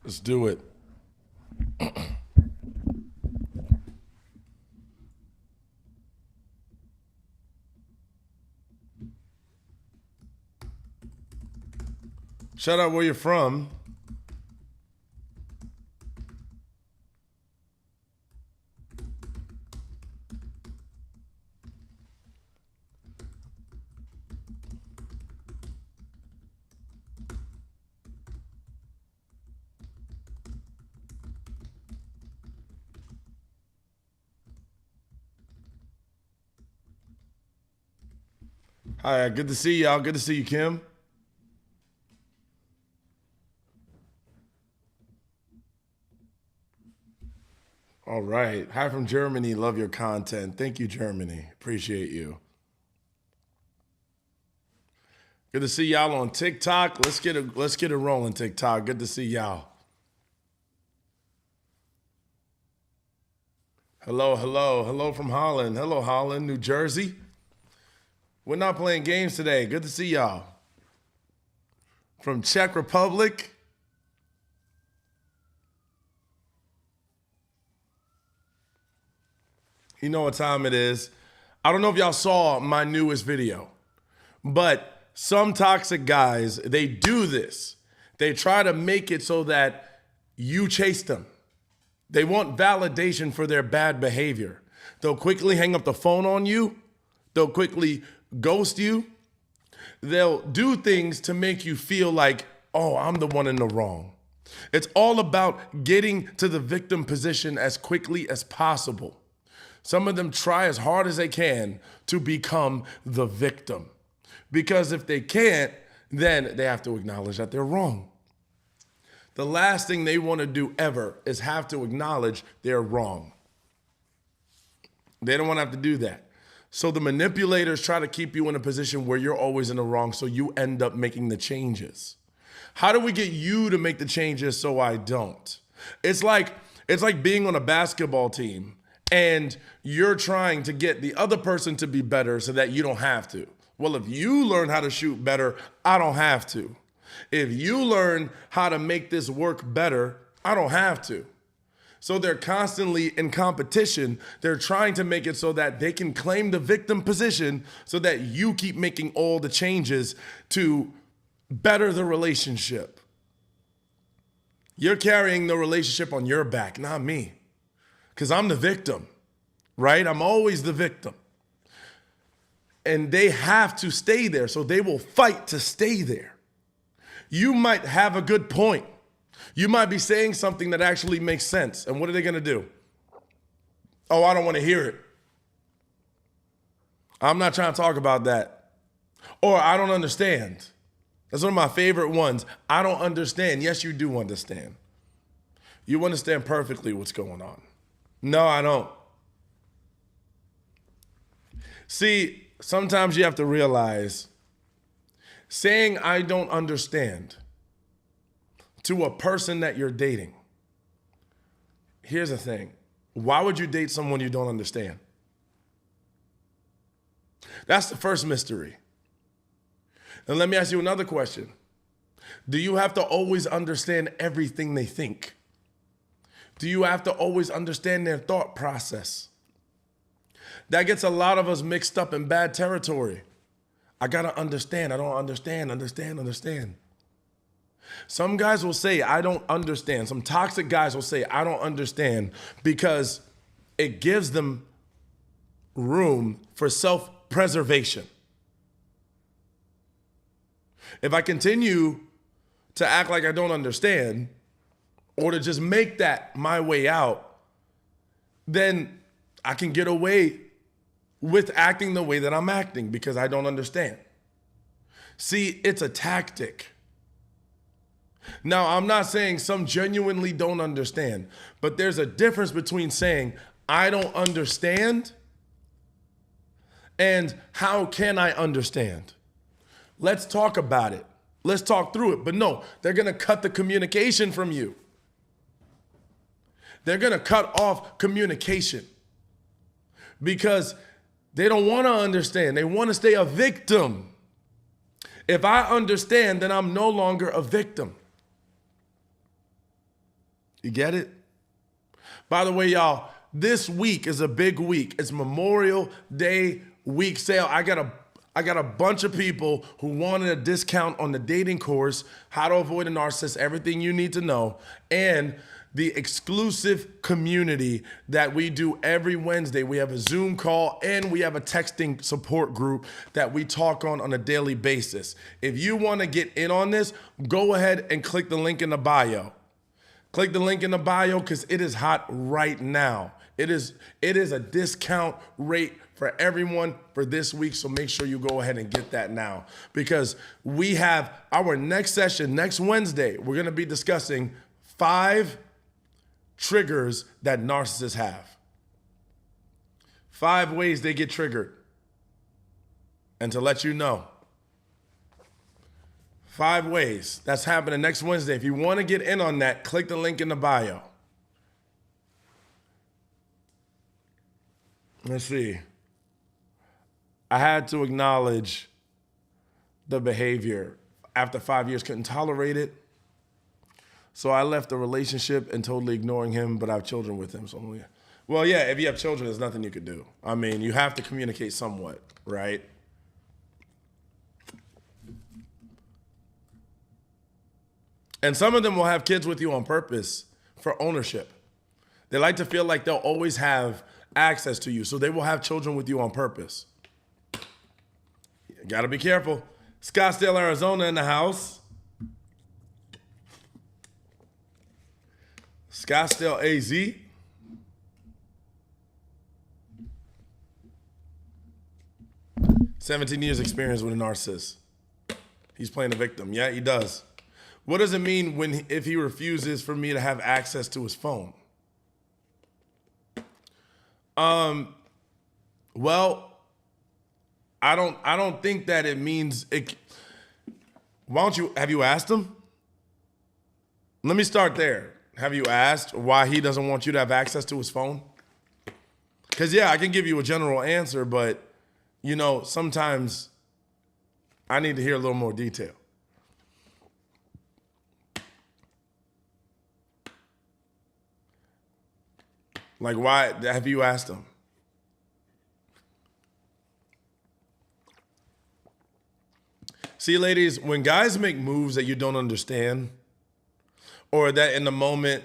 Let's do it. Shout out where you're from. Hi, good to see y'all. Good to see you, Kim. All right. Hi from Germany. Love your content. Thank you, Germany. Appreciate you. Good to see y'all on TikTok. Let's get it rolling, TikTok. Good to see y'all. Hello, hello, hello from Holland. Hello, Holland, New Jersey. We're not playing games today. Good to see y'all. From Czech Republic. You know what time it is. I don't know if y'all saw my newest video, but some toxic guys, they do this. They try to make it so that you chase them. They want validation for their bad behavior. They'll quickly hang up the phone on you. They'll quickly ghost you. They'll do things to make you feel like, oh, I'm the one in the wrong. It's all about getting to the victim position as quickly as possible. Some of them try as hard as they can to become the victim. Because if they can't, then they have to acknowledge that they're wrong. The last thing they want to do ever is have to acknowledge they're wrong. They don't want to have to do that. So the manipulators try to keep you in a position where you're always in the wrong, so you end up making the changes. How do we get you to make the changes so I don't? It's like being on a basketball team and you're trying to get the other person to be better so that you don't have to. Well, if you learn how to shoot better, I don't have to. If you learn how to make this work better, I don't have to. So they're constantly in competition. They're trying to make it so that they can claim the victim position so that you keep making all the changes to better the relationship. You're carrying the relationship on your back, not me. Because I'm the victim, right? I'm always the victim. And they have to stay there, so they will fight to stay there. You might have a good point. You might be saying something that actually makes sense. And what are they going to do? Oh, I don't want to hear it. I'm not trying to talk about that. Or I don't understand. That's one of my favorite ones. I don't understand. Yes, you do understand. You understand perfectly what's going on. No, I don't. See, sometimes you have to realize saying I don't understand to a person that you're dating. Here's the thing. Why would you date someone you don't understand? That's the first mystery. And let me ask you another question. Do you have to always understand everything they think? Do you have to always understand their thought process? That gets a lot of us mixed up in bad territory. I gotta understand. I don't understand. Understand. Some guys will say, I don't understand. Some toxic guys will say, I don't understand, because it gives them room for self-preservation. If I continue to act like I don't understand, or to just make that my way out, then I can get away with acting the way that I'm acting because I don't understand. See, it's a tactic. Now, I'm not saying some genuinely don't understand, but there's a difference between saying, I don't understand, and how can I understand? Let's talk about it. Let's talk through it. But no, they're going to cut the communication from you. They're going to cut off communication because they don't want to understand. They want to stay a victim. If I understand, then I'm no longer a victim. You get it? By the way, y'all, this week is a big week. It's Memorial Day week sale. I got a bunch of people who wanted a discount on the dating course, How to Avoid a Narcissist, everything you need to know, and the exclusive community that we do every Wednesday. We have a Zoom call and we have a texting support group that we talk on a daily basis. If you want to get in on this, go ahead and click the link in the bio. Click the link in the bio because it is hot right now. It is a discount rate for everyone for this week, so make sure you go ahead and get that now because we have our next session next Wednesday. We're going to be discussing 5 triggers that narcissists have. 5 ways they get triggered. And to let you know, 5 ways. That's happening next Wednesday. If you want to get in on that, click the link in the bio. Let's see. I had to acknowledge the behavior. After 5 years, couldn't tolerate it. So I left the relationship and totally ignoring him, but I have children with him. So I'm like, well, yeah, if you have children, there's nothing you could do. I mean, you have to communicate somewhat, right? And some of them will have kids with you on purpose for ownership. They like to feel like they'll always have access to you, so they will have children with you on purpose. You gotta be careful. Scottsdale, Arizona in the house. Scottsdale, AZ. "17 years experience with a narcissist." He's playing a victim. Yeah, he does. What does it mean if he refuses for me to have access to his phone? Well, I don't think that it means it. Have you asked him? Let me start there. Have you asked why he doesn't want you to have access to his phone? Because, yeah, I can give you a general answer, but, sometimes I need to hear a little more detail. Like, why have you asked him? See, ladies, when guys make moves that you don't understand, or that in the moment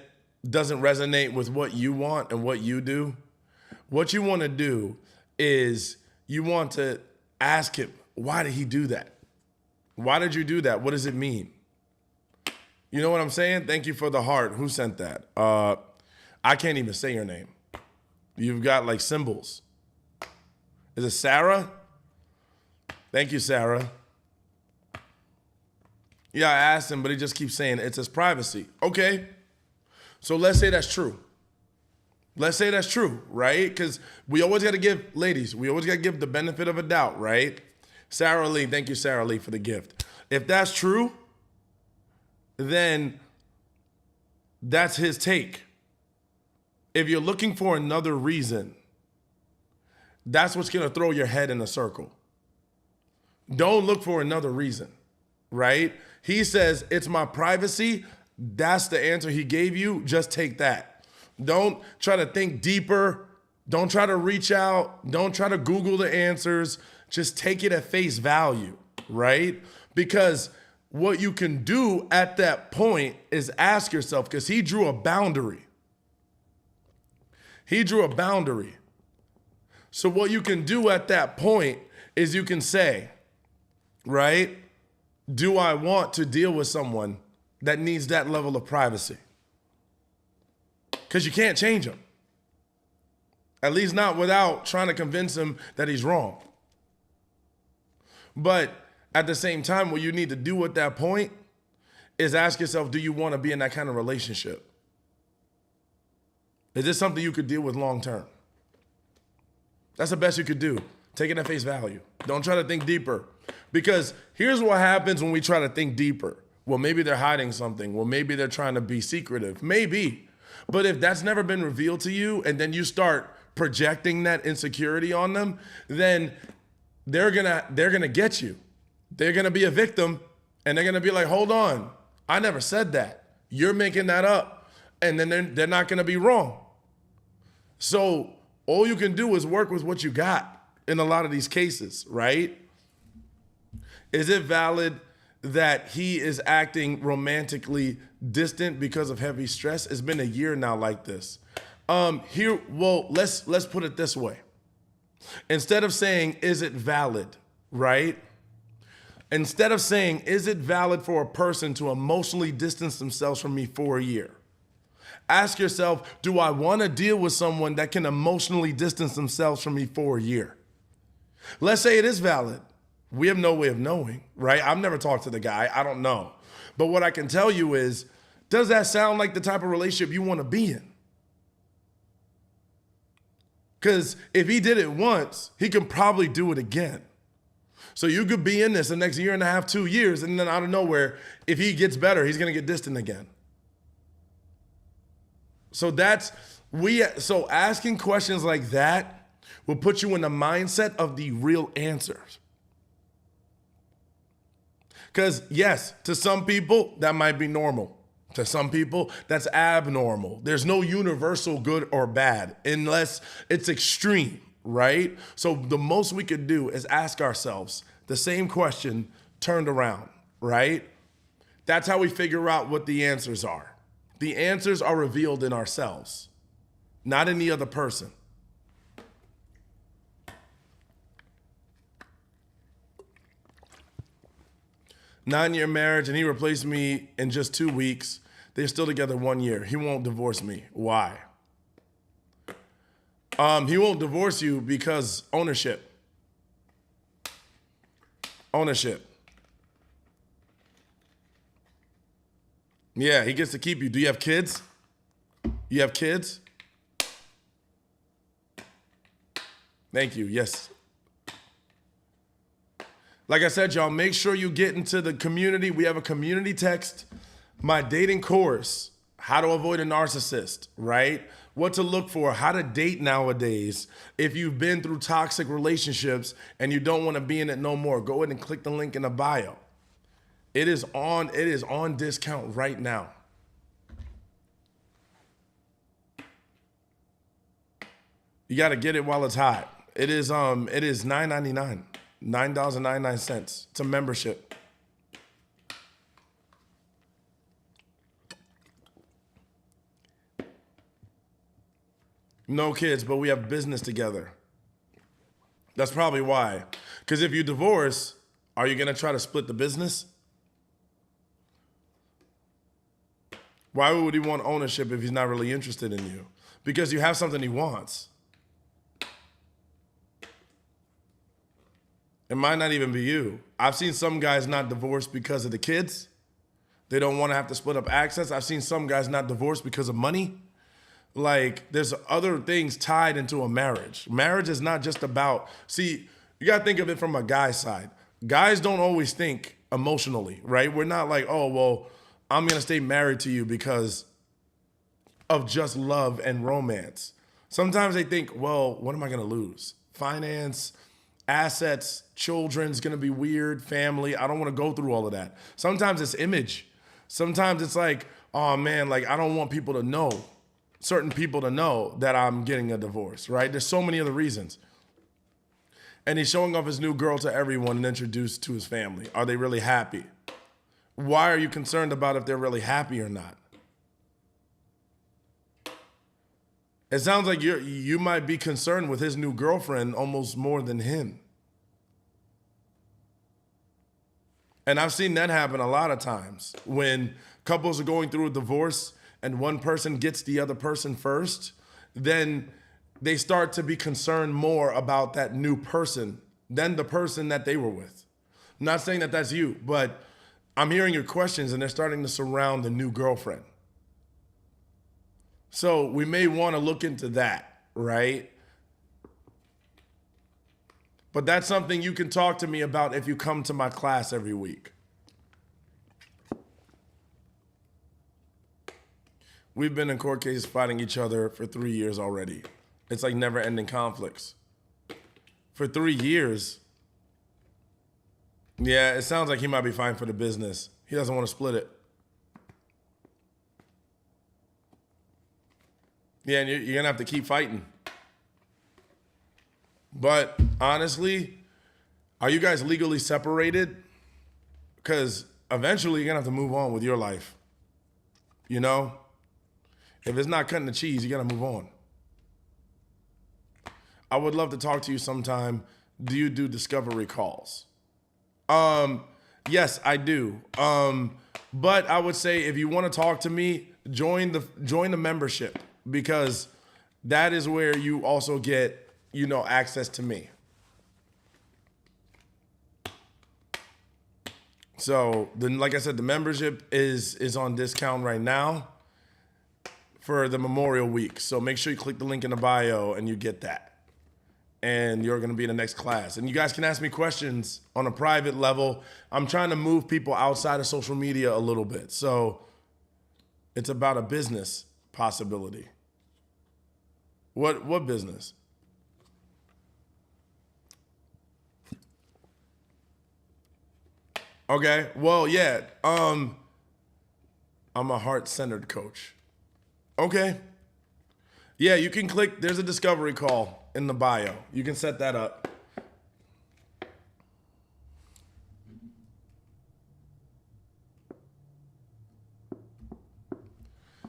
doesn't resonate with what you want and what you do, what you want to do is you want to ask him, why did he do that? Why did you do that? What does it mean? You know what I'm saying? Thank you for the heart. Who sent that? I can't even say your name. You've got like symbols. Is it Sarah? Thank you, Sarah. Yeah, I asked him, but he just keeps saying it's his privacy. Okay, so let's say that's true. Let's say that's true, right? Because we always got to give, ladies, we always got to give the benefit of a doubt, right? Sarah Lee, thank you, Sarah Lee, for the gift. If that's true, then that's his take. If you're looking for another reason, that's what's going to throw your head in a circle. Don't look for another reason, right? He says, it's my privacy. That's the answer he gave you. Just take that. Don't try to think deeper. Don't try to reach out. Don't try to Google the answers. Just take it at face value, right? Because what you can do at that point is ask yourself, because he drew a boundary. He drew a boundary. So what you can do at that point is you can say, right? Do I want to deal with someone that needs that level of privacy? Because you can't change him. At least not without trying to convince him that he's wrong. But at the same time, what you need to do at that point is ask yourself, do you want to be in that kind of relationship? Is this something you could deal with long term? That's the best you could do. Take it at face value. Don't try to think deeper. Because here's what happens when we try to think deeper. Well, maybe they're hiding something. Well, maybe they're trying to be secretive. Maybe. But if that's never been revealed to you and then you start projecting that insecurity on them, then they're gonna get you. They're gonna be a victim and they're gonna be like, hold on, I never said that. You're making that up. and then they're not going to be wrong. So all you can do is work with what you got in a lot of these cases, right? Is it valid that he is acting romantically distant because of heavy stress? It's been a year now like this. Let's put it this way. Instead of saying, is it valid, right? Instead of saying, is it valid for a person to emotionally distance themselves from me for a year? Ask yourself, do I want to deal with someone that can emotionally distance themselves from me for a year? Let's say it is valid. We have no way of knowing, right? I've never talked to the guy. I don't know. But what I can tell you is, does that sound like the type of relationship you want to be in? Because if he did it once, he can probably do it again. So you could be in this the next year and a half, 2 years, and then out of nowhere, if he gets better, he's going to get distant again. So asking questions like that will put you in the mindset of the real answers. Because yes, to some people, that might be normal. To some people, that's abnormal. There's no universal good or bad unless it's extreme, right? So the most we could do is ask ourselves the same question turned around, right? That's how we figure out what the answers are. The answers are revealed in ourselves, not in the other person. Nine-year marriage, and he replaced me in just 2 weeks. They're still together 1 year. He won't divorce me. Why? He won't divorce you because ownership. Ownership. Yeah, he gets to keep you. Do you have kids? You have kids? Thank you. Yes. Like I said, y'all, make sure you get into the community. We have a community text, my dating course, how to avoid a narcissist, right? What to look for, how to date nowadays. If you've been through toxic relationships and you don't want to be in it no more, go ahead and click the link in the bio. It is on discount right now. You got to get it while it's hot. It is $9.99. $9.99. It's a membership. No kids, but we have business together. That's probably why. Because if you divorce, are you going to try to split the business? Why would he want ownership if he's not really interested in you? Because you have something he wants. It might not even be you. I've seen some guys not divorced because of the kids. They don't want to have to split up access. I've seen some guys not divorced because of money. Like, there's other things tied into a marriage. Marriage is not just about, you got to think of it from a guy's side. Guys don't always think emotionally, right? We're not like, oh, well, I'm going to stay married to you because of just love and romance. Sometimes they think, well, what am I going to lose? Finance, assets, children's going to be weird, family. I don't want to go through all of that. Sometimes it's image. Sometimes it's like, oh man, like I don't want people to know, certain people to know that I'm getting a divorce, right? There's so many other reasons. And he's showing off his new girl to everyone and introduced to his family. Are they really happy? Why are you concerned about if they're really happy or not? It sounds like you might be concerned with his new girlfriend almost more than him. And I've seen that happen a lot of times when couples are going through a divorce and one person gets the other person first, then they start to be concerned more about that new person than the person that they were with. I'm not saying that that's you, but I'm hearing your questions and they're starting to surround the new girlfriend. So we may want to look into that, right? But that's something you can talk to me about if you come to my class every week. We've been in court cases fighting each other for 3 years already. It's like never-ending conflicts. For 3 years, yeah, it sounds like he might be fine for the business. He doesn't want to split it. Yeah, and you're going to have to keep fighting. But honestly, are you guys legally separated? Because eventually you're going to have to move on with your life. You know? If it's not cutting the cheese, you got to move on. I would love to talk to you sometime. Do you do discovery calls? Yes, I do. But I would say if you want to talk to me, join the membership, because that is where you also get, access to me. So then, like I said, the membership is on discount right now for the Memorial Week. So make sure you click the link in the bio and you get that. And you're going to be in the next class. And you guys can ask me questions on a private level. I'm trying to move people outside of social media a little bit. So it's about a business possibility. What business? Okay. Well, yeah. I'm a heart-centered coach. Okay. Yeah, you can click. There's a discovery call in the bio. You can set that up.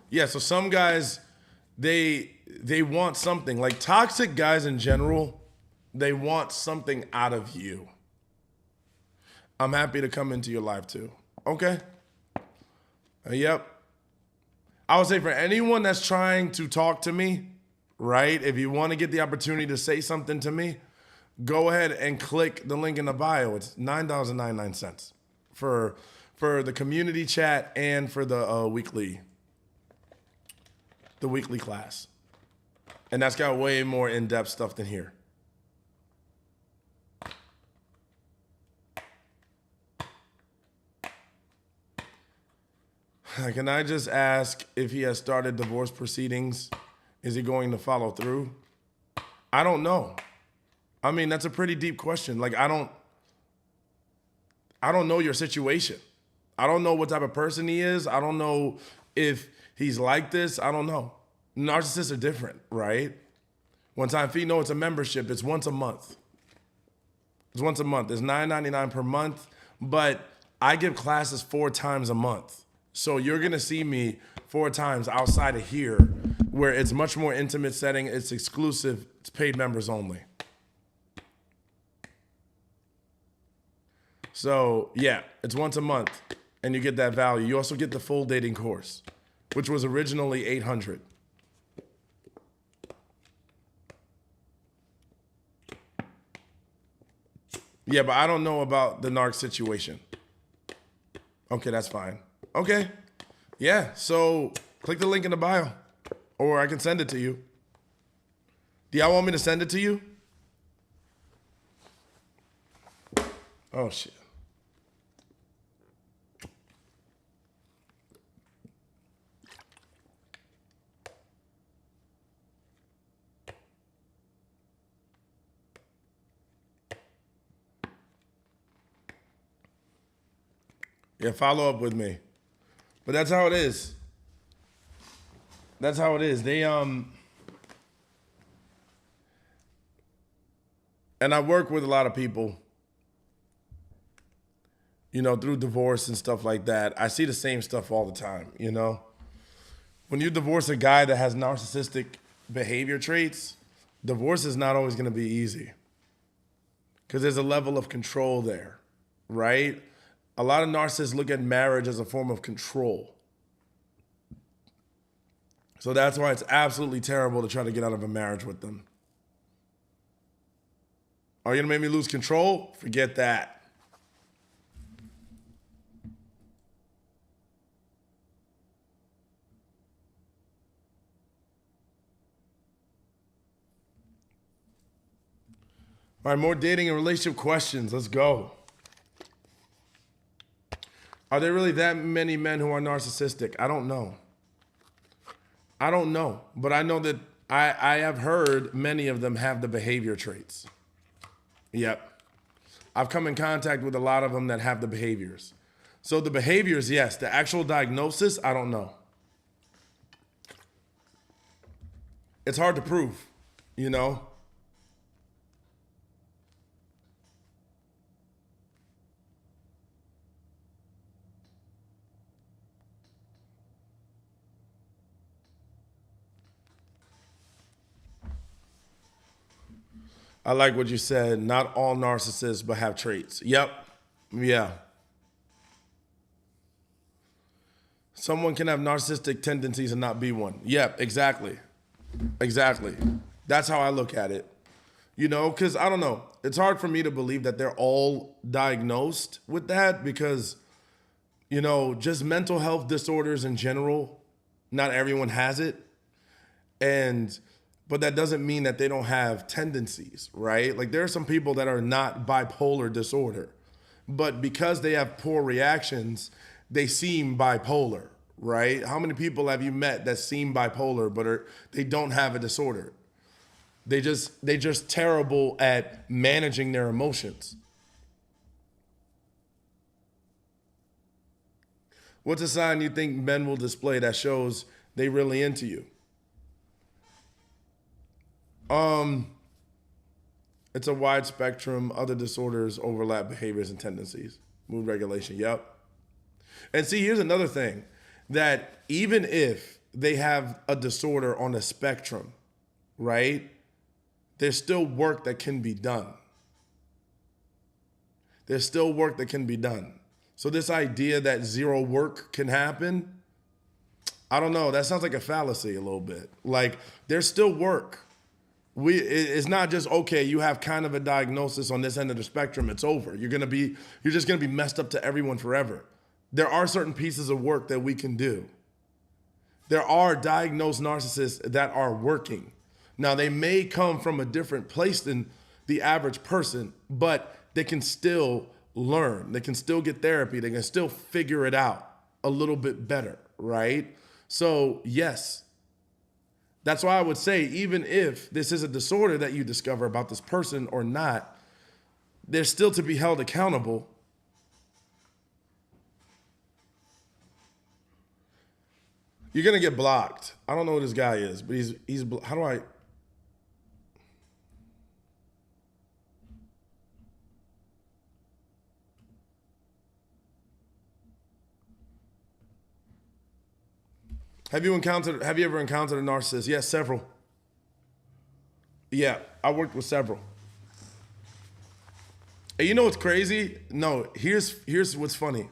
Yeah, so some guys, they want something. Like toxic guys in general, they want something out of you. I'm happy to come into your life too. Okay? Yep. I would say for anyone that's trying to talk to me, right? If you want to get the opportunity to say something to me, go ahead and click the link in the bio. It's $9.99 for the community chat and for the weekly class. And that's got way more in-depth stuff than here. Can I just ask if he has started divorce proceedings? Is he going to follow through? I don't know. I mean, that's a pretty deep question. Like, I don't know your situation. I don't know what type of person he is. I don't know if he's like this. I don't know. Narcissists are different, right? One time fee, no, it's a membership. It's once a month. It's once a month. It's $9.99 per month, but I give classes 4 times a month. So you're going to see me 4 times outside of here, where it's much more intimate setting. It's exclusive. It's paid members only. So yeah, it's once a month and you get that value. You also get the full dating course, which was originally $800. Yeah, but I don't know about the narc situation. Okay, that's fine. Okay. Yeah, so click the link in the bio, or I can send it to you. Do y'all want me to send it to you? Oh, shit. Yeah, follow up with me. But that's how it is. That's how it is. And I work with a lot of people, through divorce and stuff like that. I see the same stuff all the time, When you divorce a guy that has narcissistic behavior traits, divorce is not always going to be easy, because there's a level of control there, right? A lot of narcissists look at marriage as a form of control. So that's why it's absolutely terrible to try to get out of a marriage with them. Are you going to make me lose control? Forget that. All right, more dating and relationship questions. Let's go. Are there really that many men who are narcissistic? I don't know. But I know that I have heard many of them have the behavior traits. Yep. I've come in contact with a lot of them that have the behaviors. So the behaviors, yes. The actual diagnosis, I don't know. It's hard to prove, you know? I like what you said. Not all narcissists, but have traits. Yep. Yeah. Someone can have narcissistic tendencies and not be one. Yep, exactly. Exactly. That's how I look at it. You know, because I don't know. It's hard for me to believe that they're all diagnosed with that because, you know, just mental health disorders in general, not everyone has it. But that doesn't mean that they don't have tendencies, right? Like there are some people that are not bipolar disorder, but because they have poor reactions, they seem bipolar, right? How many people have you met that seem bipolar, but they don't have a disorder? They just terrible at managing their emotions. What's a sign you think men will display that shows they really into you? It's a wide spectrum. Other disorders overlap behaviors and tendencies. Mood regulation, yep. And see, here's another thing, that even if they have a disorder on a spectrum, right? There's still work that can be done. There's still work that can be done. So this idea that zero work can happen, I don't know. That sounds like a fallacy a little bit. Like there's still work. It's not just, okay, you have kind of a diagnosis on this end of the spectrum, it's over. You're just gonna be messed up to everyone forever. There are certain pieces of work that we can do. There are diagnosed narcissists that are working. Now, they may come from a different place than the average person, but they can still learn. They can still get therapy. They can still figure it out a little bit better, right? So, yes. That's why I would say, even if this is a disorder that you discover about this person or not, they're still to be held accountable. You're gonna get blocked. I don't know who this guy is, but he's how do I? Have you ever encountered a narcissist? Yes, several. Yeah, I worked with several. And you know what's crazy? No, here's what's funny.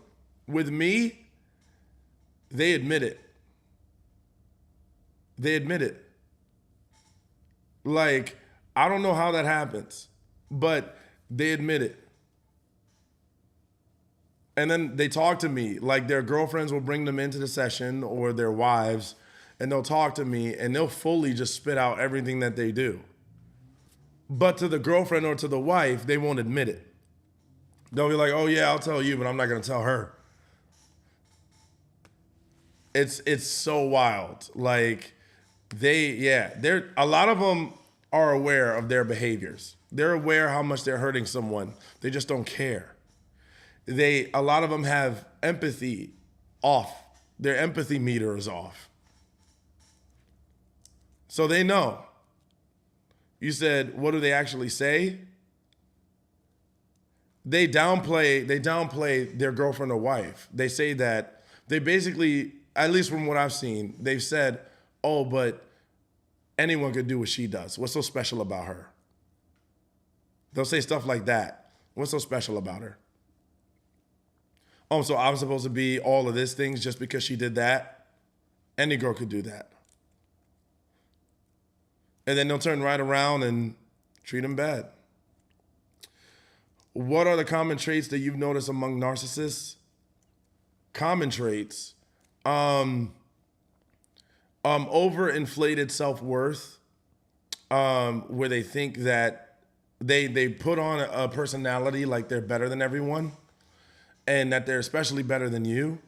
With me, they admit it. They admit it. Like, I don't know how that happens, but they admit it. And then they talk to me, like their girlfriends will bring them into the session or their wives, and they'll talk to me and they'll fully just spit out everything that they do. But to the girlfriend or to the wife, they won't admit it. They'll be like, oh yeah, I'll tell you, but I'm not gonna tell her. It's so wild. Like they're a lot of them are aware of their behaviors. They're aware how much they're hurting someone. They just don't care. A lot of them have empathy off. Their empathy meter is off. So they know. You said, what do they actually say? They downplay their girlfriend or wife. They say that they basically, at least from what I've seen, they've said, oh, but anyone could do what she does. What's so special about her? They'll say stuff like that. What's so special about her? Oh, so I'm supposed to be all of these things just because she did that? Any girl could do that. And then they'll turn right around and treat them bad. What are the common traits that you've noticed among narcissists? Common traits. Overinflated self-worth, where they think that they put on a personality like they're better than everyone and that they're especially better than you.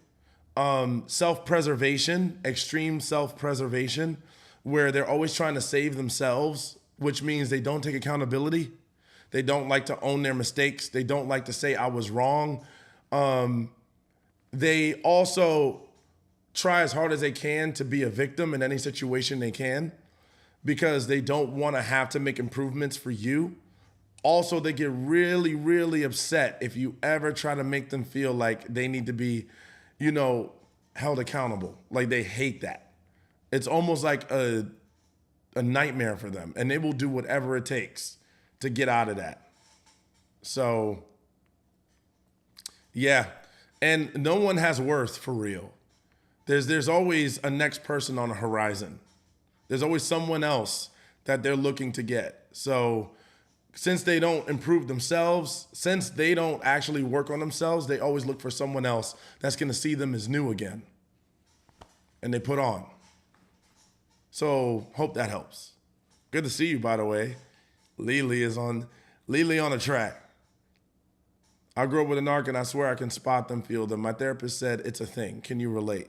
Self-preservation, extreme self-preservation, where they're always trying to save themselves, which means they don't take accountability. They don't like to own their mistakes. They don't like to say, I was wrong. They also try as hard as they can to be a victim in any situation they can. because they don't want to have to make improvements for you. Also, they get really, really upset if you ever try to make them feel like they need to be, held accountable. Like they hate that. It's almost like a nightmare for them, and they will do whatever it takes to get out of that. So, yeah. And no one has worth for real. There's always a next person on the horizon. There's always someone else that they're looking to get. So since they don't improve themselves, since they don't actually work on themselves, they always look for someone else that's going to see them as new again. And they put on. So hope that helps. Good to see you, by the way. Lily on the track. I grew up with a narc and I swear I can spot them, feel them. My therapist said it's a thing. Can you relate?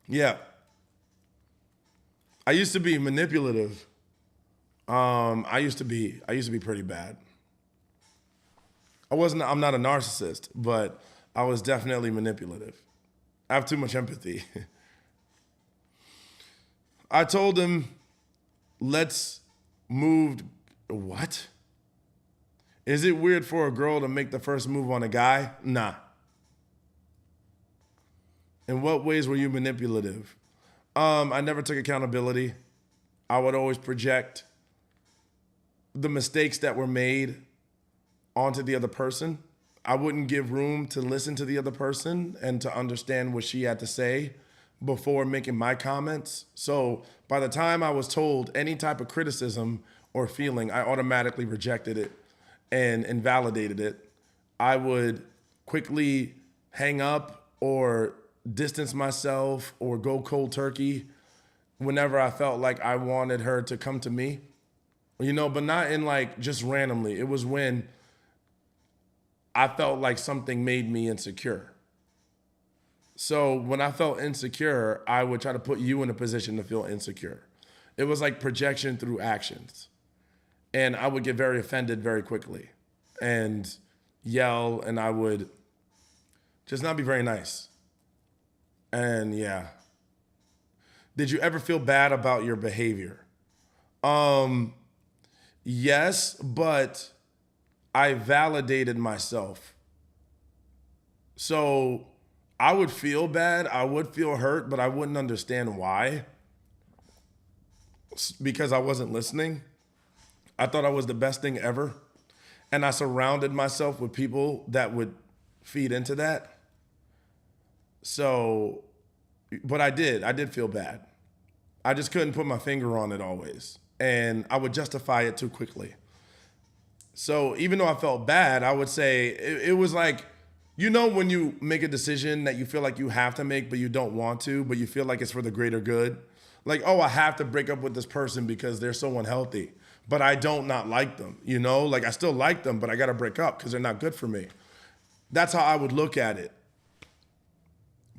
Yeah. I used to be manipulative. I used to be pretty bad. I'm not a narcissist, but I was definitely manipulative. I have too much empathy. I told him, let's move. What? Is it weird for a girl to make the first move on a guy? Nah. In what ways were you manipulative? I never took accountability. I would always project the mistakes that were made onto the other person. I wouldn't give room to listen to the other person and to understand what she had to say before making my comments. So by the time I was told any type of criticism or feeling, I automatically rejected it and invalidated it. I would quickly hang up or distance myself or go cold turkey whenever I felt like I wanted her to come to me, but not in like just randomly. It was when I felt like something made me insecure. So when I felt insecure, I would try to put you in a position to feel insecure. It was like projection through actions. And I would get very offended very quickly and yell, and I would just not be very nice. And yeah. Did you ever feel bad about your behavior? Yes, but I validated myself. So I would feel bad, I would feel hurt, but I wouldn't understand why. Because I wasn't listening. I thought I was the best thing ever. And I surrounded myself with people that would feed into that. So, but I did feel bad. I just couldn't put my finger on it always. And I would justify it too quickly. So even though I felt bad, I would say it was like, when you make a decision that you feel like you have to make, but you don't want to, but you feel like it's for the greater good. Like, I have to break up with this person because they're so unhealthy. But I don't not like them, Like I still like them, but I got to break up because they're not good for me. That's how I would look at it.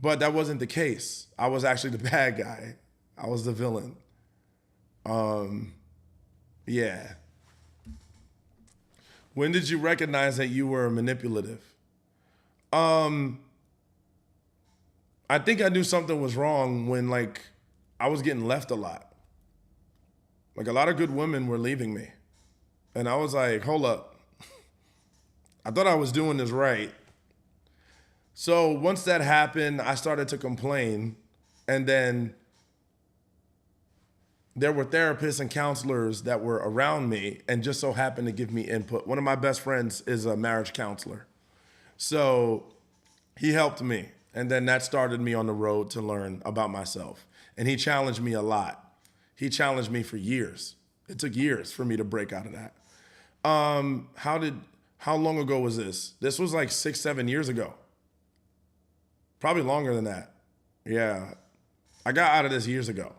But that wasn't the case. I was actually the bad guy. I was the villain. Yeah. When did you recognize that you were manipulative? I think I knew something was wrong when I was getting left a lot. A lot of good women were leaving me. And I was like, hold up. I thought I was doing this right. So once that happened, I started to complain. And then there were therapists and counselors that were around me and just so happened to give me input. One of my best friends is a marriage counselor. So he helped me. And then that started me on the road to learn about myself. And he challenged me a lot. He challenged me for years. It took years for me to break out of that. How long ago was this? This was 6-7 years ago. Probably longer than that. Yeah. I got out of this years ago.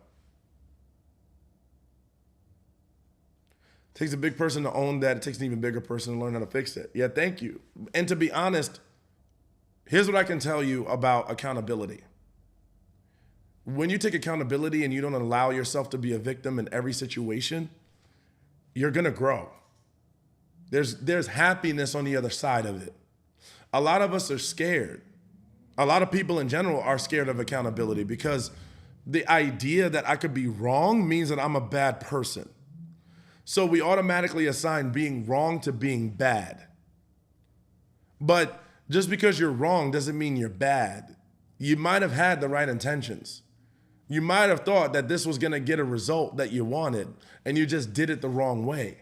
It takes a big person to own that. It takes an even bigger person to learn how to fix it. Yeah, thank you. And to be honest, here's what I can tell you about accountability. When you take accountability and you don't allow yourself to be a victim in every situation, you're going to grow. There's happiness on the other side of it. A lot of us are scared. A lot of people in general are scared of accountability because the idea that I could be wrong means that I'm a bad person. So we automatically assign being wrong to being bad. But just because you're wrong doesn't mean you're bad. You might have had the right intentions. You might have thought that this was going to get a result that you wanted, and you just did it the wrong way.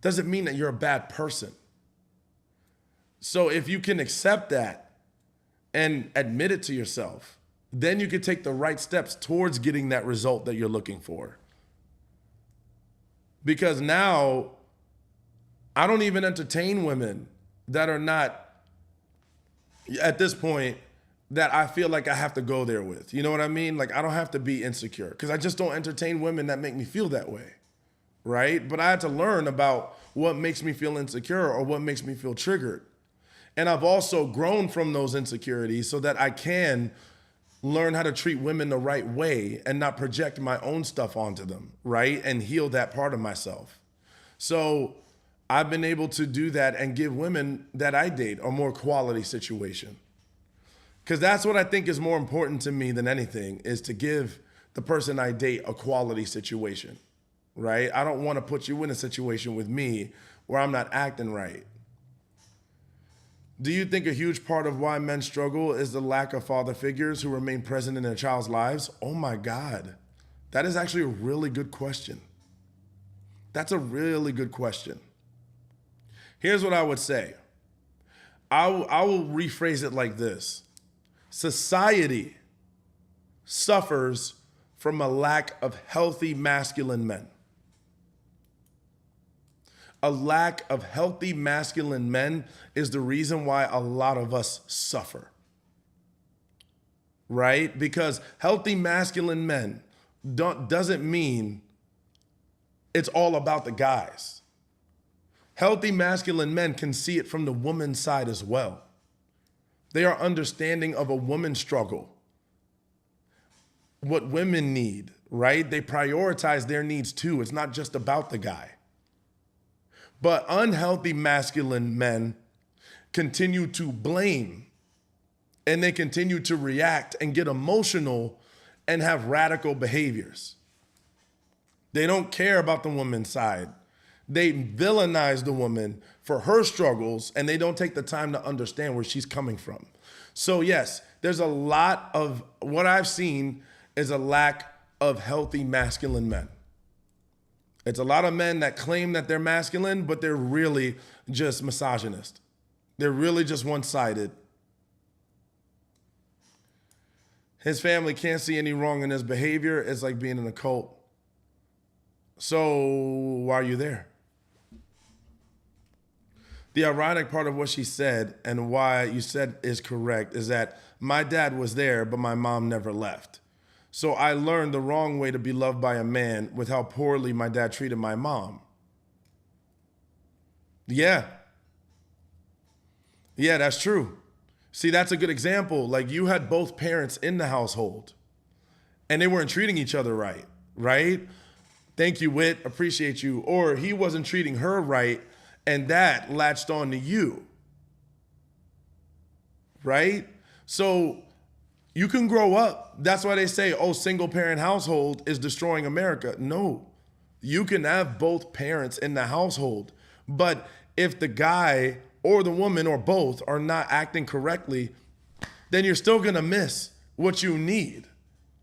Doesn't mean that you're a bad person. So if you can accept that and admit it to yourself, then you can take the right steps towards getting that result that you're looking for. Because now I don't even entertain women that are not, at this point, that I feel like I have to go there with. You know what I mean? Like, I don't have to be insecure because I just don't entertain women that make me feel that way, right? But I had to learn about what makes me feel insecure or what makes me feel triggered. And I've also grown from those insecurities so that I can learn how to treat women the right way and not project my own stuff onto them, right? And heal that part of myself. So I've been able to do that and give women that I date a more quality situation. Because that's what I think is more important to me than anything, is to give the person I date a quality situation, right? I don't want to put you in a situation with me where I'm not acting right. Do you think a huge part of why men struggle is the lack of father figures who remain present in their child's lives? Oh my God. That is actually a really good question. That's a really good question. Here's what I would say. I will rephrase it like this. Society suffers from a lack of healthy masculine men. A lack of healthy masculine men is the reason why a lot of us suffer, right? Because healthy masculine men doesn't mean it's all about the guys. Healthy masculine men can see it from the woman's side as well. They are understanding of a woman's struggle, what women need, right? They prioritize their needs too. It's not just about the guy. But unhealthy masculine men continue to blame, and they continue to react and get emotional and have radical behaviors. They don't care about the woman's side. They villainize the woman for her struggles, and they don't take the time to understand where she's coming from. So yes, there's a lot of, what I've seen is a lack of healthy masculine men. It's a lot of men that claim that they're masculine, but they're really just misogynist. They're really just one-sided. His family can't see any wrong in his behavior. It's like being in a cult. So why are you there? The ironic part of what she said and why you said is correct is that my dad was there, but my mom never left. So I learned the wrong way to be loved by a man with how poorly my dad treated my mom. Yeah, that's true. See, that's a good example. Like, you had both parents in the household and they weren't treating each other right, right? Thank you, Whit, appreciate you. Or he wasn't treating her right and that latched on to you, right? So you can grow up. That's why they say, oh, single parent household is destroying America. No, you can have both parents in the household. But if the guy or the woman or both are not acting correctly, then you're still gonna miss what you need.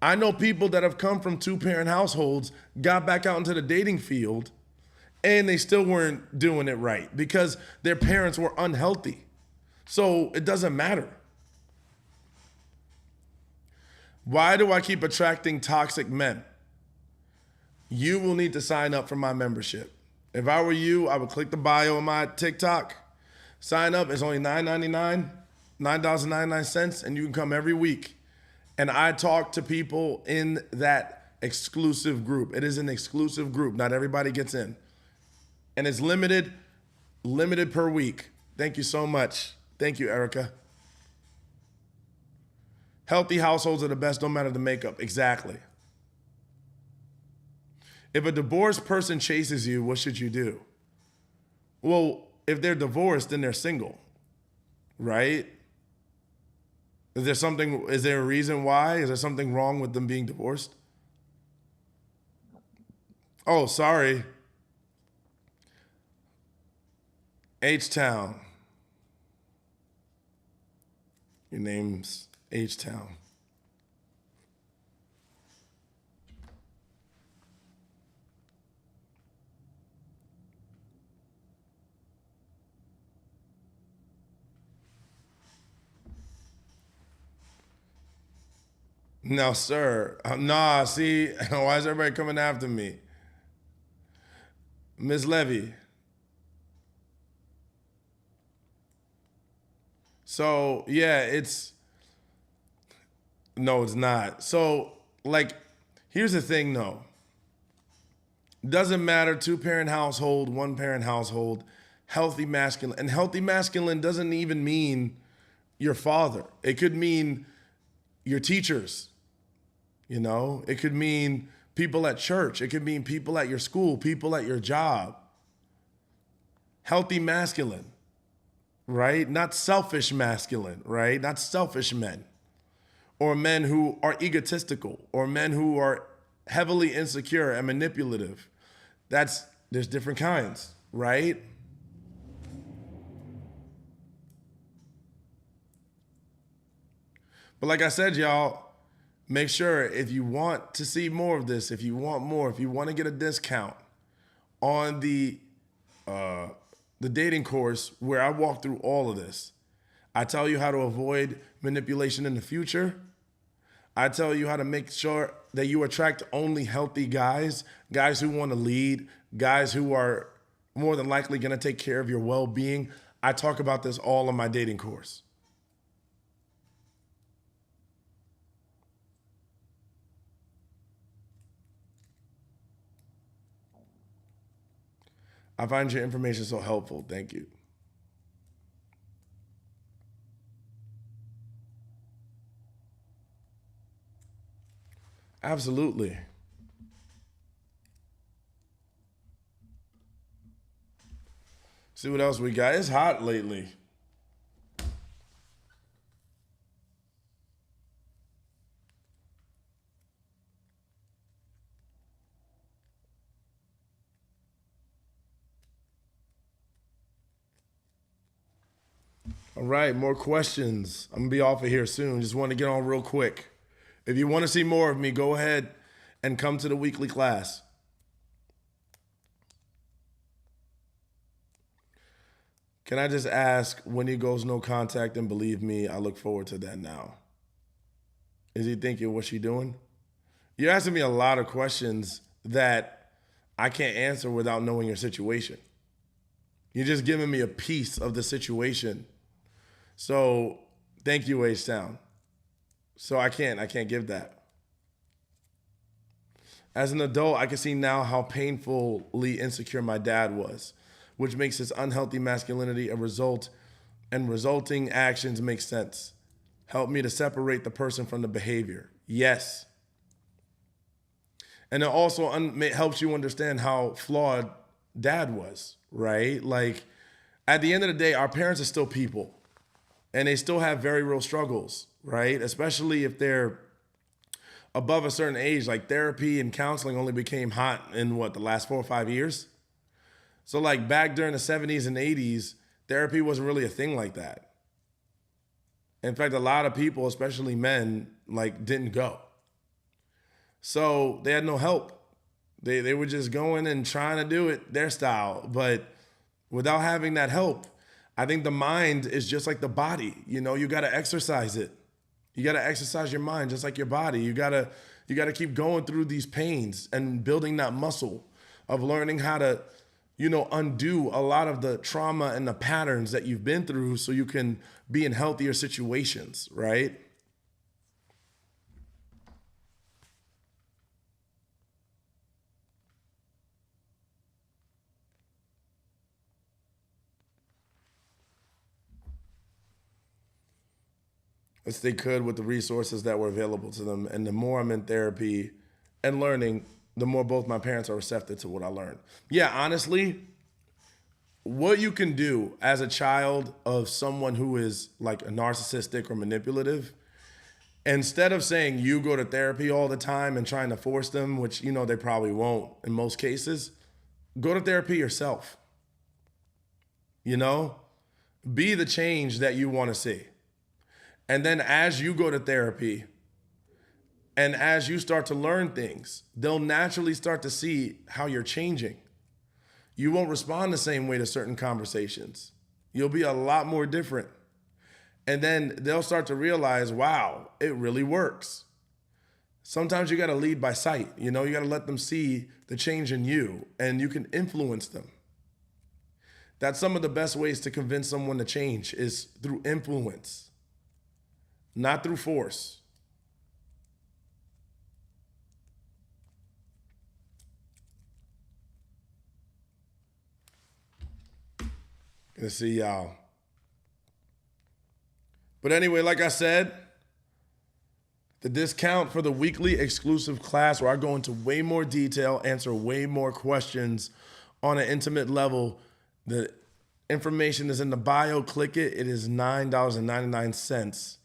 I know people that have come from two-parent households, got back out into the dating field, and they still weren't doing it right because their parents were unhealthy. So it doesn't matter. Why do I keep attracting toxic men? You will need to sign up for my membership. If I were you, I would click the bio on my TikTok. Sign up. It's only $9.99, $9.99, and you can come every week. And I talk to people in that exclusive group. It is an exclusive group. Not everybody gets in. And it's limited per week. Thank you so much. Thank you, Erica. Healthy households are the best, no matter the makeup. Exactly. If a divorced person chases you, what should you do? Well, if they're divorced, then they're single, right? Is there a reason why? Is there something wrong with them being divorced? Oh, sorry. H-Town. Your name's H-Town. No, sir. Nah, see, why is everybody coming after me? Miss Levy. So, yeah, no, it's not. So, like, here's the thing though. Doesn't matter, two-parent household, one-parent household, healthy masculine. And healthy masculine doesn't even mean your father. It could mean your teachers, It could mean people at church. It could mean people at your school, people at your job. Healthy masculine, right? Not selfish masculine, right? Not selfish men. Or men who are egotistical, or men who are heavily insecure and manipulative. There's different kinds, right? But like I said, y'all, make sure if you want to see more of this, if you want more, if you want to get a discount on the dating course where I walk through all of this, I tell you how to avoid manipulation in the future. I tell you how to make sure that you attract only healthy guys, guys who want to lead, guys who are more than likely going to take care of your well-being. I talk about this all in my dating course. I find your information so helpful. Thank you. Absolutely. See what else we got. It's hot lately. All right, more questions. I'm gonna be off of here soon. Just want to get on real quick. If you want to see more of me, go ahead and come to the weekly class. Can I just ask when he goes no contact and believe me, I look forward to that now. Is he thinking, what's she doing? You're asking me a lot of questions that I can't answer without knowing your situation. You're just giving me a piece of the situation. So thank you, H-Town. So I can't give that. As an adult, I can see now how painfully insecure my dad was, which makes his unhealthy masculinity a result, and resulting actions make sense. Help me to separate the person from the behavior. Yes. And it also helps you understand how flawed dad was, right? Like, at the end of the day, our parents are still people, and they still have very real struggles, right? Especially if they're above a certain age. Like, therapy and counseling only became hot in the last 4 or 5 years? So like back during the 70s and 80s, therapy wasn't really a thing like that. In fact, a lot of people, especially men, like didn't go. So they had no help. They were just going and trying to do it their style. But without having that help, I think the mind is just like the body. You got to exercise it. You got to exercise your mind just like your body. You got to keep going through these pains and building that muscle of learning how to undo a lot of the trauma and the patterns that you've been through so you can be in healthier situations, right? As they could with the resources that were available to them. And the more I'm in therapy and learning, the more both my parents are receptive to what I learned. Yeah, honestly, what you can do as a child of someone who is like a narcissistic or manipulative Instead of saying you go to therapy all the time and trying to force them, which you know they probably won't in most cases, go to therapy yourself. You know, be the change that you want to see. And then as you go to therapy and as you start to learn things, they'll naturally start to see how you're changing. You won't respond the same way to certain conversations. You'll be a lot more different. And then they'll start to realize, wow, it really works. Sometimes you got to lead by sight. You know, you got to let them see the change in you and you can influence them. That's some of the best ways to convince someone to change is through influence, not through force. Good to see y'all. But anyway, like I said, the discount for the weekly exclusive class where I go into way more detail, answer way more questions on an intimate level. The information is in the bio. Click it. It is $9.99.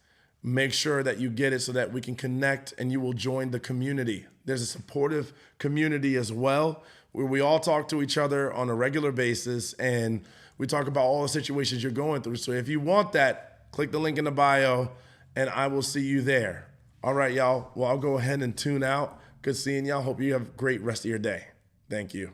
Make sure that you get it so that we can connect and you will join the community. There's a supportive community as well where we all talk to each other on a regular basis and we talk about all the situations you're going through. So if you want that, click the link in the bio and I will see you there. All right, y'all. Well, I'll go ahead and tune out. Good seeing y'all. Hope you have a great rest of your day. Thank you.